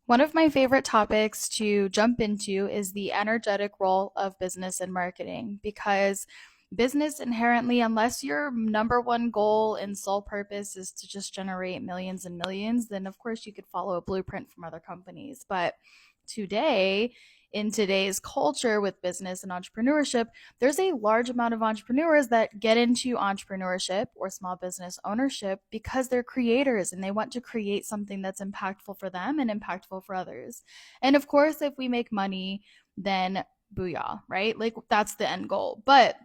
One of my favorite topics to jump into is the energetic role of business and marketing because business inherently, unless your number one goal and sole purpose is to just generate millions and millions, then of course you could follow a blueprint from other companies. But today, in today's culture with business and entrepreneurship, there's a large amount of entrepreneurs that get into entrepreneurship or small business ownership because they're creators and they want to create something that's impactful for them and impactful for others. And of course, if we make money, then booyah, right? Like that's the end goal. But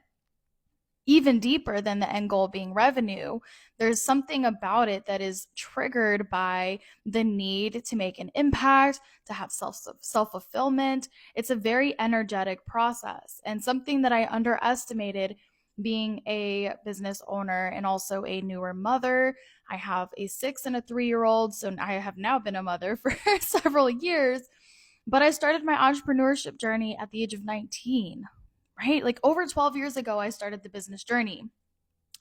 even deeper than the end goal being revenue, there's something about it that is triggered by the need to make an impact, to have self fulfillment. It's a very energetic process and something that I underestimated being a business owner and also a newer mother. I have a 6 and a 3 year old, so I have now been a mother for several years. But I started my entrepreneurship journey at the age of 19, right? Like over 12 years ago, I started the business journey.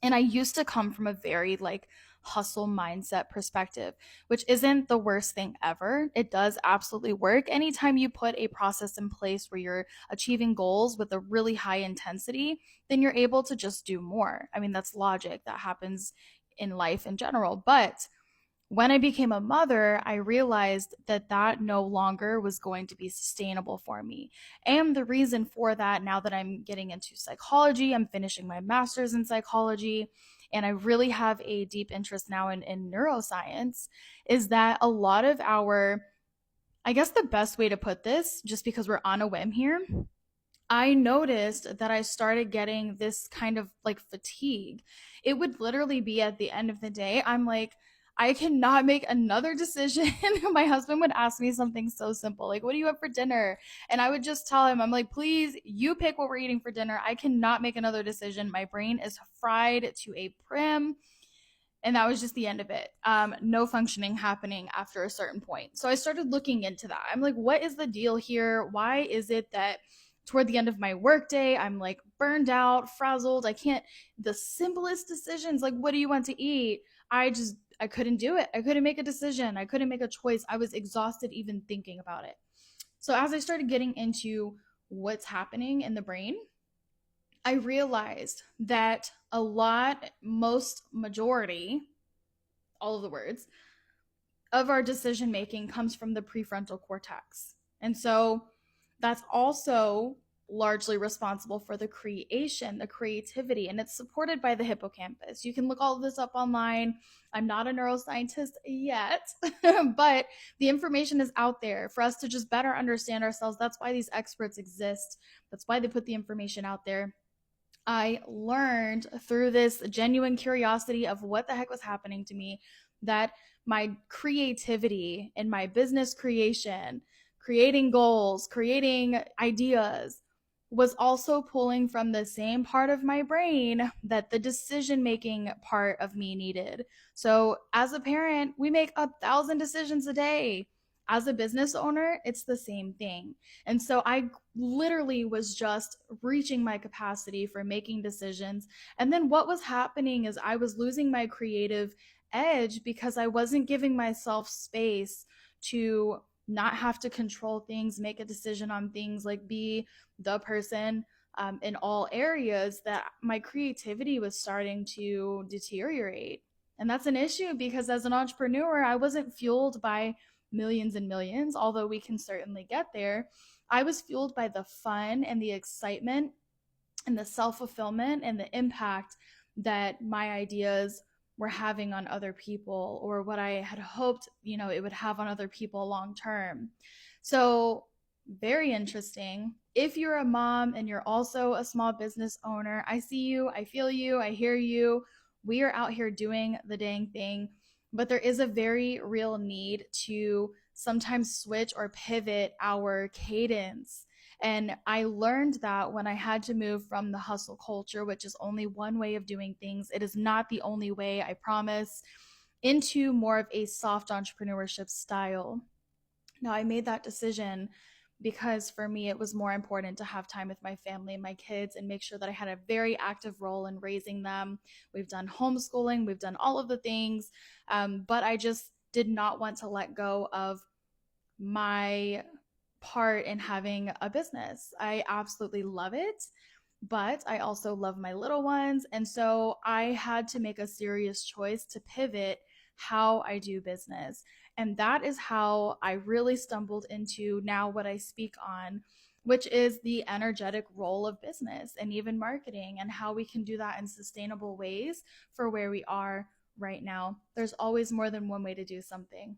And I used to come from a very hustle mindset perspective, which isn't the worst thing ever. It does absolutely work. Anytime you put a process in place where you're achieving goals with a really high intensity, then you're able to just do more. I mean, that's logic that happens in life in general. But when I became a mother, I realized that that no longer was going to be sustainable for me. And the reason for that, now that I'm getting into psychology, I'm finishing my master's in psychology, and I really have a deep interest now in neuroscience, is that a lot of our, I guess the best way to put this, just because we're on a whim here, I noticed that I started getting this kind of fatigue. It would literally be at the end of the day, I'm like, I cannot make another decision. My husband would ask me something so simple, like, what do you have for dinner? And I would just tell him, I'm like, please, you pick what we're eating for dinner. I cannot make another decision. My brain is fried to a prim. And that was just the end of it. No functioning happening after a certain point. So I started looking into that. I'm like, what is the deal here? Why is it that toward the end of my workday, I'm like burned out, frazzled? I can't, the simplest decisions, like, what do you want to eat? I couldn't do it. I couldn't make a decision. I couldn't make a choice. I was exhausted even thinking about it. So as I started getting into what's happening in the brain, I realized that a lot, most majority, all of the words, of our decision making comes from the prefrontal cortex. And so that's also largely responsible for the creation, the creativity, and it's supported by the hippocampus. You can look all of this up online. I'm not a neuroscientist yet, but the information is out there for us to just better understand ourselves. That's why these experts exist. That's why they put the information out there. I learned through this genuine curiosity of what the heck was happening to me that my creativity in my business creation, creating goals, creating ideas, was also pulling from the same part of my brain that the decision making part of me needed. So, as a parent, we make 1,000 decisions a day. As a business owner, it's the same thing. And so I literally was just reaching my capacity for making decisions. And then what was happening is I was losing my creative edge because I wasn't giving myself space to not have to control things, make a decision on things, like be the person in all areas, that my creativity was starting to deteriorate. And that's an issue because as an entrepreneur, I wasn't fueled by millions and millions, although we can certainly get there. I was fueled by the fun and the excitement and the self fulfillment and the impact that my ideas were having on other people, or what I had hoped, it would have on other people long term. So, very interesting. If you're a mom and you're also a small business owner, I see you, I feel you, I hear you. We are out here doing the dang thing, but there is a very real need to sometimes switch or pivot our cadence. And I learned that when I had to move from the hustle culture, which is only one way of doing things, it is not the only way, I promise, into more of a soft entrepreneurship style. Now, I made that decision because for me, it was more important to have time with my family and my kids and make sure that I had a very active role in raising them. We've done homeschooling, we've done all of the things, but I just did not want to let go of my part in having a business. I absolutely love it, but I also love my little ones. And so I had to make a serious choice to pivot how I do business. And that is how I really stumbled into now what I speak on, which is the energetic role of business and even marketing, and how we can do that in sustainable ways for where we are right now. There's always more than one way to do something.